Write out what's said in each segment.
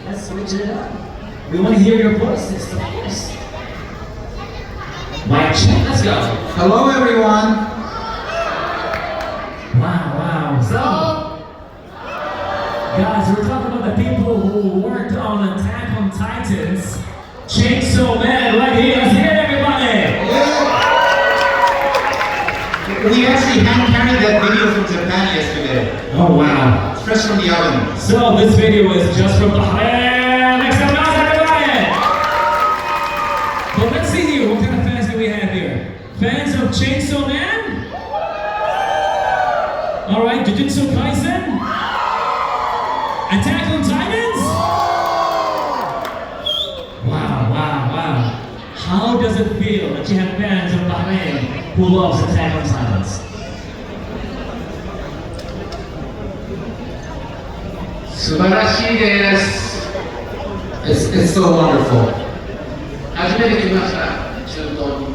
Let's switch it up. We want to hear your voices, of course. Mic check, let's go. Hello everyone. Wow. So, guys, we're talking about the people who worked on Attack on Titans. Chainsaw Man, right here. Let's hear it, everybody. We actually hand carried that video from Japan yesterday. Oh wow. It's fresh from the oven. So this video is just from BAHRAIN. Make some noise, everybody. But let's see here. What kind of fans do we have here? Fans of Chainsaw Man? All right, Jujutsu Kaisen? Attack on Titans? Wow. How does it feel that you have fans of BAHRAIN who loves Attack on Titans? 素晴らしいです。It's so wonderful. 初めて来ました、中東に。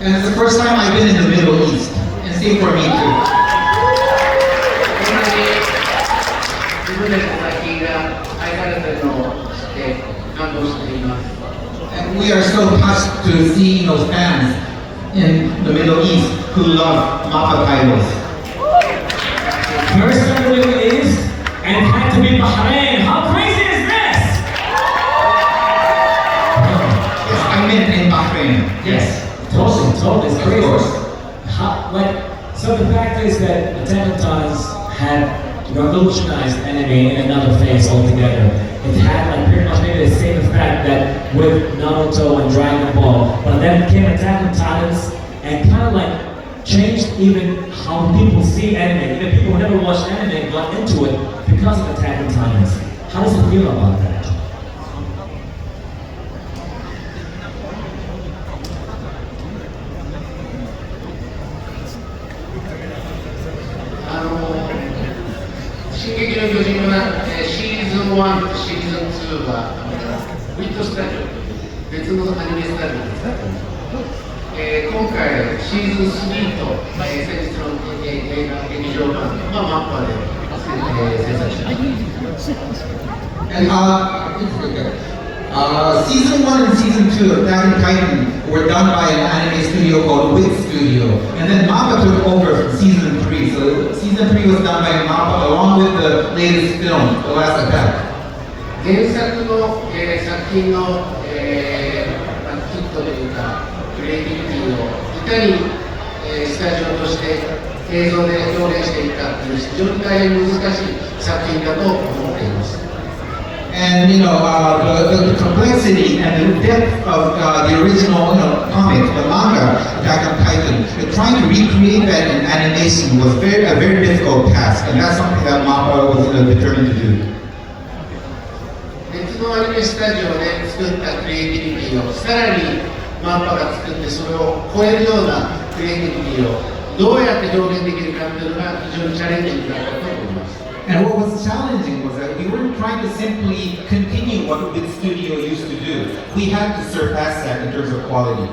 And it's the first time I've been in the Middle East. And same for me too. こんなに自分たちの作品が愛されているのを知って感動しています。And we are so touched to see those fans in the Middle East who love MAPPA titles. First from the Middle East and had to be BAHRAIN. How crazy is this? Yes, I meant in BAHRAIN. Yes, totally. It's crazy. Of course. So the fact is that Attack on Titans had revolutionized anime in another phase altogether. It had pretty much maybe the same effect that with Naruto and Dragon Ball, but then came Attack on Titans and kind of changed even how people see anime. Even people who never watched anime got into it because of Attack on Titans. How does it feel about that? 進撃の巨人は、シーズン1、シーズン2はウィットスタジオ、別のアニメスタジオです。今回、シーズン3と、先日の映画劇場版、マッパで、制作しました。And season 1 and season 2 of Attack on Titan were done by an anime studio called WIT Studio. And then MAPPA took over from season 3. So season 3 was done by MAPPA along with the latest film, The Last Attack. 原作の、作品の、ヒットというか、クリエイティビティをいかに、スタジオとして映像で表現していくかという非常に大変難しい作品だと思っています。And the complexity and the depth of the original comic, the manga, Attack on Titan, trying to recreate that in animation was a very difficult task, and that's something that MAPPA was determined to do. 別のアニメスタジオで作ったクリエイティビティをさらにマッパが作ってそれを超えるようなクリエイティビティをどうやって表現できるかというのが非常にチャレンジングだったと思います。And what was challenging was that we weren't trying to simply continue what the studio used to do. We had to surpass that in terms of quality.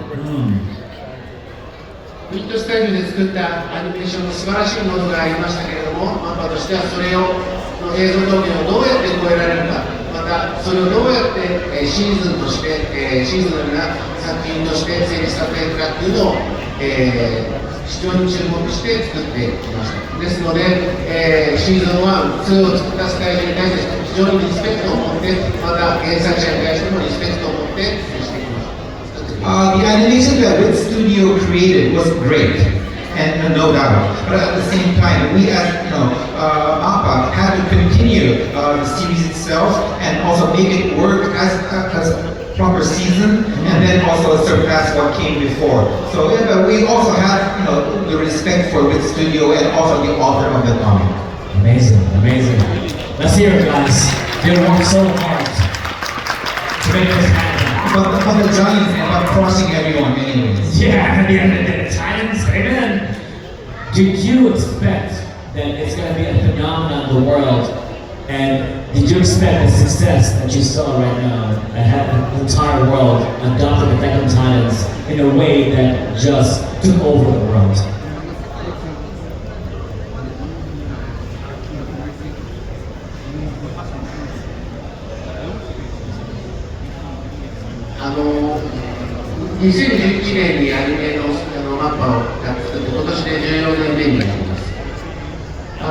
ウィットスタジオで作ったアニメーションの素晴らしいものがありましたけれども、マッパとしてはそれを映像表現をどうやって超えられるか、またそれをどうやってシーズンとして、シーズンのような作品として成立させていくかっていうのを、非常に注目して作ってきました。ですので、シーズン1、2を作ったスタジオに対して非常にリスペクトを持って、また原作者に対してもリスペクトを持ってしてきました。The animation that WIT Studio created was great, and no doubt. But at the same time, we as MAPPA had to continue the series itself and also make it work as a proper season, and then also surpass what came before. So we also had the respect for WIT Studio and also the author of the comic. Amazing. Let's hear it, guys. They worked so hard to make this happen. But the Giants end up crossing everyone anyways. Yeah, at the end of the Giants, amen. Did you expect that it's going to be a phenomenon in the world? And did you expect the success that you saw right now that had the entire world adopted the Attack on Titans in a way that just took over the world? 2011年にアニメのマッパを作って今年で14年目になります。今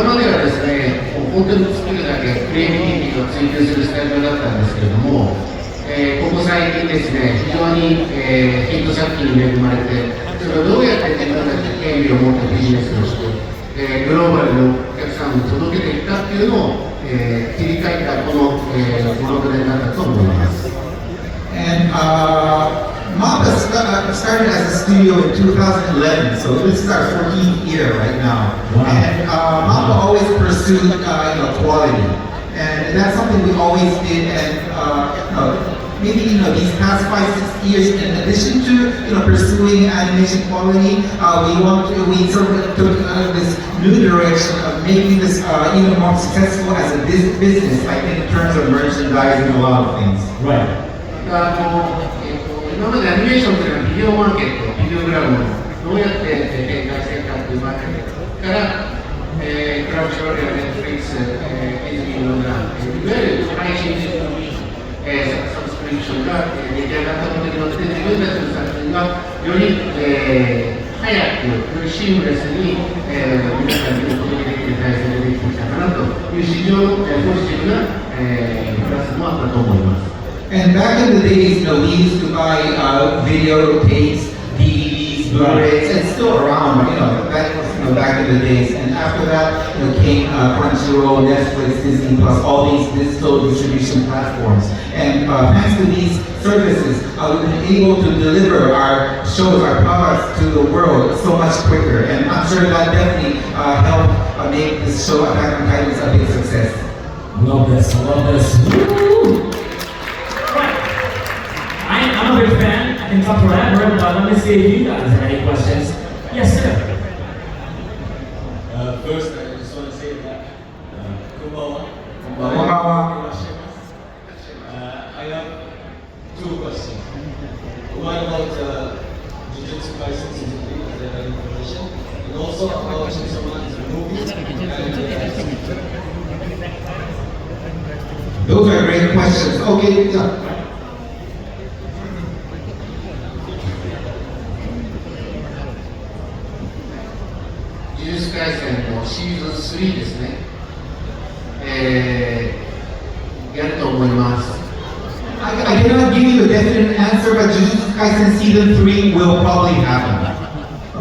まではですね、本当に作るだけクリエイティビティを追求するスタジオだったんですけれども、ここ最近ですね、非常に、ヒット作品に恵まれて、それをどうやって自分たちで権利を持ってビジネスをして、グローバルのお客さんに届けていくかっていうのを、切り替えたこの、56年だったと思います。And MAPPA started as a studio in 2011, so this is our 14th year right now. Wow. And MAPPA always pursued quality, and that's something we always did. And maybe these past 5-6 years, in addition to pursuing animation quality, we sort of took this new direction of making this even more successful as a business, like in terms of merchandising, a lot of things. Right. 今までアニメーションというのはビデオマーケット、ビデオグラムをどうやって展開していくかというマーケットから、クラブショーやネットフリックス、ディズニーのような、いわゆる配信ディストリビューション、サブスクリプションが出来上がったことによって自分たちの作品がより、早く、よりシームレスに、皆さんにお届けできる体制ができてきたかなという市場のポジティブな、プラスもあったと思います。And back in the days, we used to buy video tapes, DVDs, Blu-rays. It's still around, but that was back in the days. And after that, came Crunchyroll, Netflix, Disney Plus, all these digital distribution platforms. And thanks to these services, we've been able to deliver our shows, our products to the world so much quicker. And I'm sure that definitely helped make this show, Attack on Titan, a big success. Love this, love this. Woo! I'm a big fan. I can talk forever, but let me see if you guys have any questions. Yes, sir. First, I just want to say that konbanwa. I have two questions. One about Jujutsu Kaisen season 3, is there any information? And also about Chainsaw Man's movie. Those are great questions. Okay, yeah. 呪術廻戦のシーズン3ですね、やると思います。I cannot give you a definite answer, but Jujutsu Kaisen Season 3 will probably happen.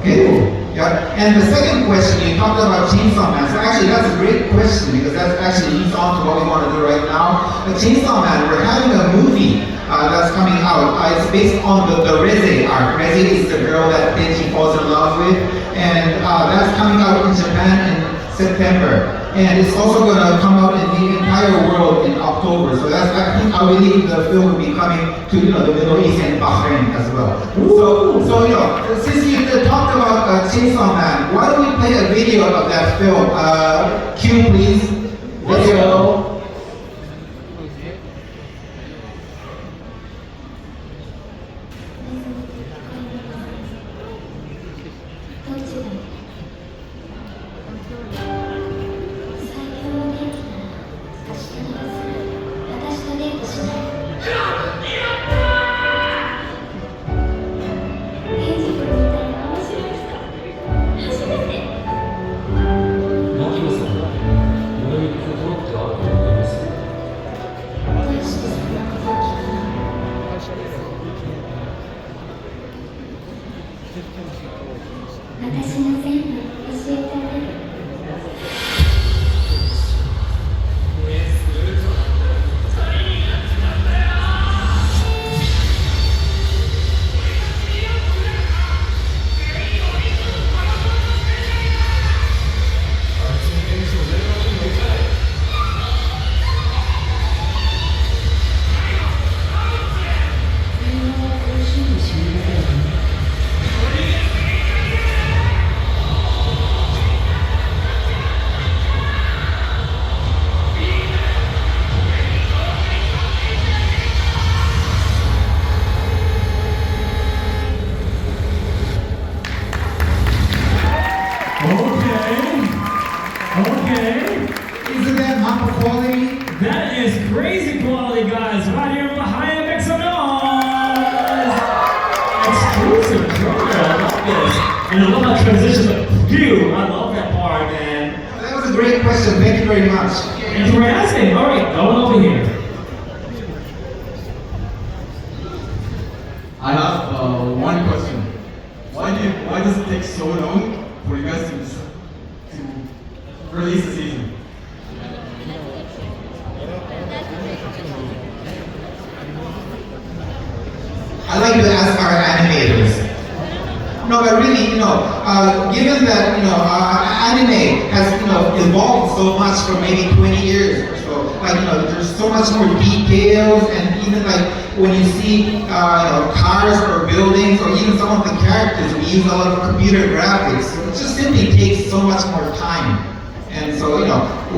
Okay? Yeah. And the second question, you talked about Chainsaw Man. So actually, that's a great question because that actually leads on to what we want to do right now. But Chainsaw Man, we're having a movie that's coming out. It's based on the Reze arc. Reze is the girl that Denji falls in love with. And that's coming out in Japan in September. And it's also going to come out in the entire world in October. So that's, I believe the film will be coming to the Middle East and Bahrain as well. So since you talked about Chainsaw Man, why don't we play a video of that film? Cue, please. Video. Okay. Isn't that MAPPA quality? That is crazy quality, guys. Right here in BAHRAIN, make some noise. this. And I love how transitions like, phew, I love that part, man. That was a great question. Thank you very much. Thank you for asking. All right, going over here. I have one question. Why does it take so long for you guys to release the season? I like to ask our animators. No, but really, given that, anime has, evolved so much for maybe 20 years or so, there's so much more details, and even when you see, cars or buildings or even some of the characters, we use a lot of computer graphics. It just simply takes so much more time. And so,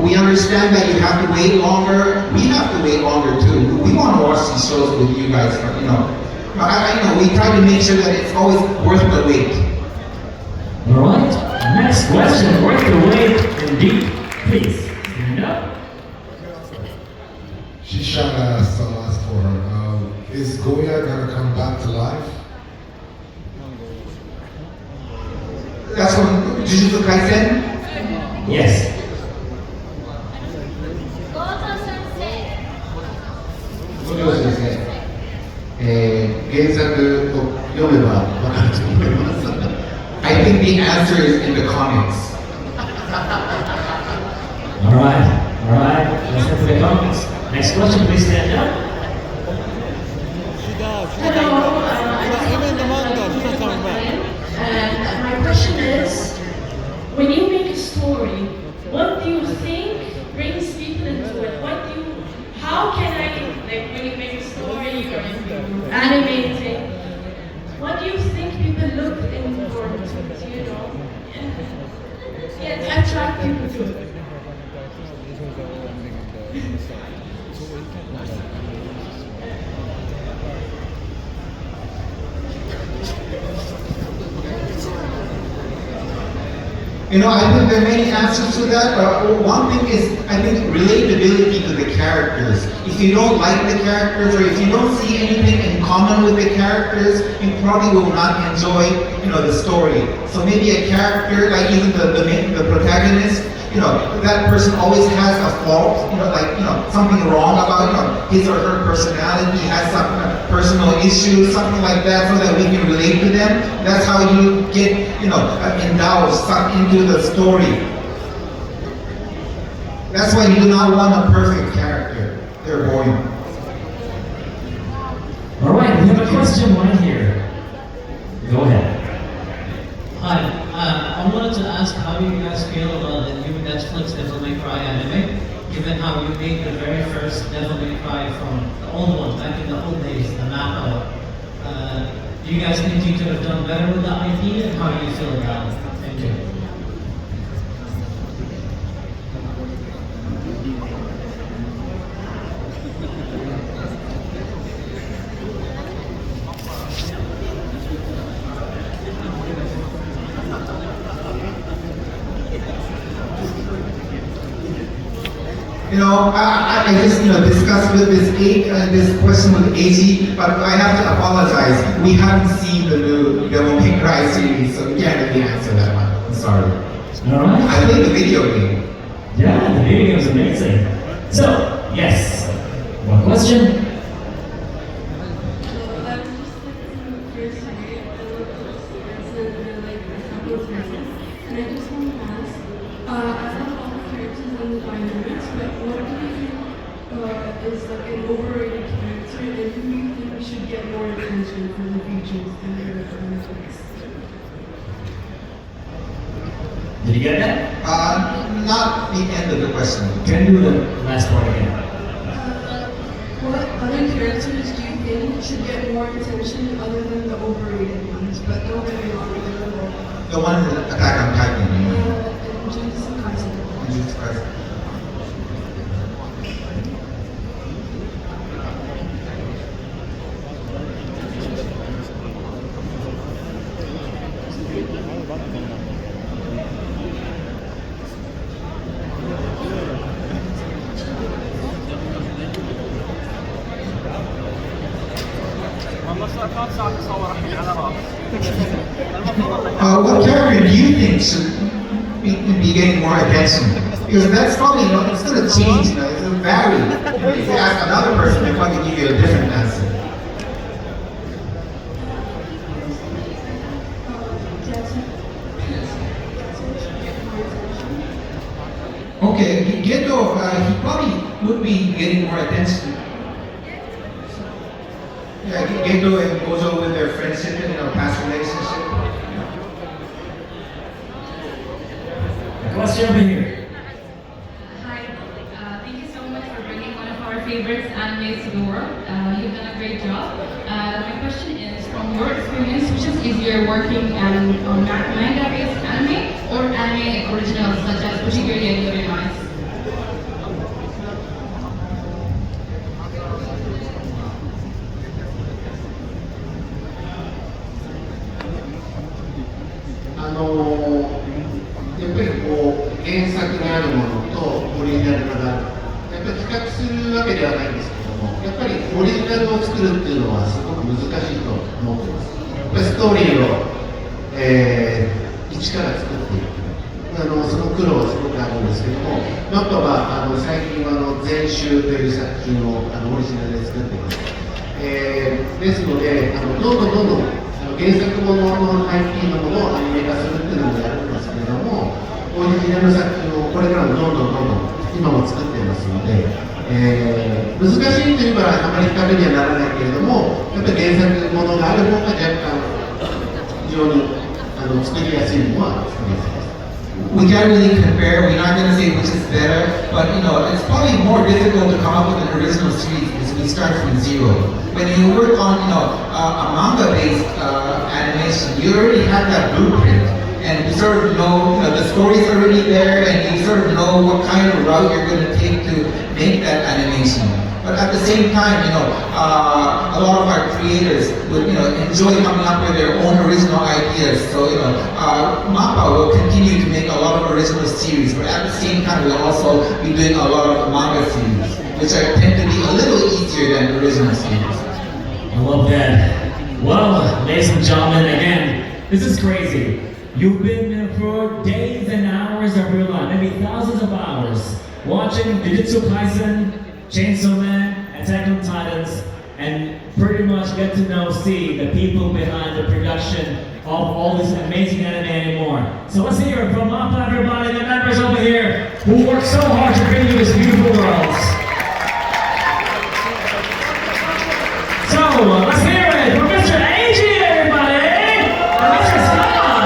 we understand that you have to wait longer. We have to wait longer too. We want to watch these shows with you guys, but, we try to make sure that it's always worth the wait. All right, next question, worth the wait indeed. Please, stand up. Shishana asked for her. Is Goya gonna come back to life? That's from Jujutsu Kaisen? Yes. ご了承先生、原作を読めばわかると思います。I think the answer is in the comics. All right, let's get to the comments. Next question, please stand up. Hello, and my question is, when you make a story, what do you think brings people into it? How can when you make a story or if you animate it, what do you think people look in for to attract people to it? I think there are many answers to that. One thing is, I think, relatability to the characters. If you don't like the characters, or if you don't see anything in common with the characters, you probably will not enjoy, the story. So maybe a character, like even the protagonist, that person always has a fault, something wrong about, his or her personality, has some personal issues, something like that, so that we can relate to them. That's how you get, indulged, sucked into the story. That's why you do not want a perfect character. They're boring. All right, we have a question right here. Go ahead. Hi, I wanted to ask how do you guys feel about the new Netflix Devil May Cry anime, given how you made the very first Devil May Cry from the old one, back in the old days, the MAPPA. Do you guys think you could have done better with the IP, and how do you feel about it? Thank you. I just discussed with this question with Eiji, but I have to apologize. We haven't seen the new Devil May Cry series, so we can't really answer that one. I'm sorry. All right. I played the video game. Yeah, the video game is amazing. So, yes, one question. Is like an overrated character, and who do you think we should get more attention from the features than the Netflix? Did you get that? Not the end of the question. Can you do the last part again? What other characters do you think should get more attention other than the overrated ones? But don't get me wrong, The one that Attack on Titan, and Jujutsu Kaisen. Jujutsu Kaisen. خلصنا 3 ساعات نصور الحين على راس What character do you think should be getting more attention? Because that's probably, it's going to change, it's going to vary. If you ask another person, they're going to give you a different answer. Okay, Geto, he probably would be getting more attention. Yeah, Geto and Gozo with their friendship and past relationship. Question over here. Hi, thank you so much for bringing one of our favorite animes to the world. You've done a great job. My question is, from your experience, which is easier working on manga-based anime or anime originals such as Fushigiri and Yuri on Ice?やっぱりこう原作があるものとオリジナルがある、やっぱり比較するわけではないんですけども、やっぱりオリジナルを作るっていうのはすごく難しいと思ってます。やっぱりストーリーを、一から作っていく、その苦労はすごくあるんですけども、マッパは最近は全集という作品をオリジナルで作っています。ですのでどんどん原作ものの IP のものをアニメ化するっていうのもやるんですけれども、オリジナル作品をこれからもどんどん今も作っていますので、難しいといえばあまり比較にはならないけれども、やっぱり原作ものがある方が若干非常に作りやすいのは作りやすいです。We can't really compare, we're not going to say which is better, but it's probably more difficult to come up with an original series because we start from zero. When you work on, a manga-based animation, you already have that blueprint, and you sort of know, the story's already there, and you sort of know what kind of route you're going to take to make that animation. But at the same time, a lot of our creators would, enjoy coming up with their own original ideas. So, MAPPA will continue to make a lot of original series, but at the same time, we'll also be doing a lot of manga series, which tend to be a little easier than original series. I love that. Well, ladies and gentlemen, again, this is crazy. You've been there for days and hours of your life, maybe thousands of hours, watching Jujutsu Kaisen, Chainsaw Man, Attack on Titans, and pretty much get to see the people behind the production of all this amazing anime anymore. So let's hear it from MAPPA, everybody, the members over here who work so hard to bring you this beautiful world. So let's hear it from Mr. Eiji, everybody, and Mr. Scott.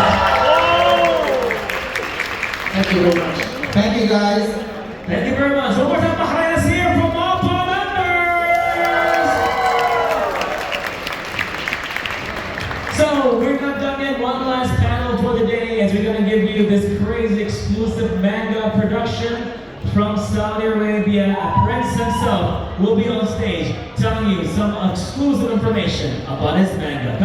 Thank you very much. Thank you, guys. Thank you very much. One more time, BAHRAIN is here from MAPPA members. So we're not done yet. One last panel for the day as we're going to give you this crazy exclusive manga production from Saudi Arabia. A prince himself will be on stage telling you some exclusive information about his manga.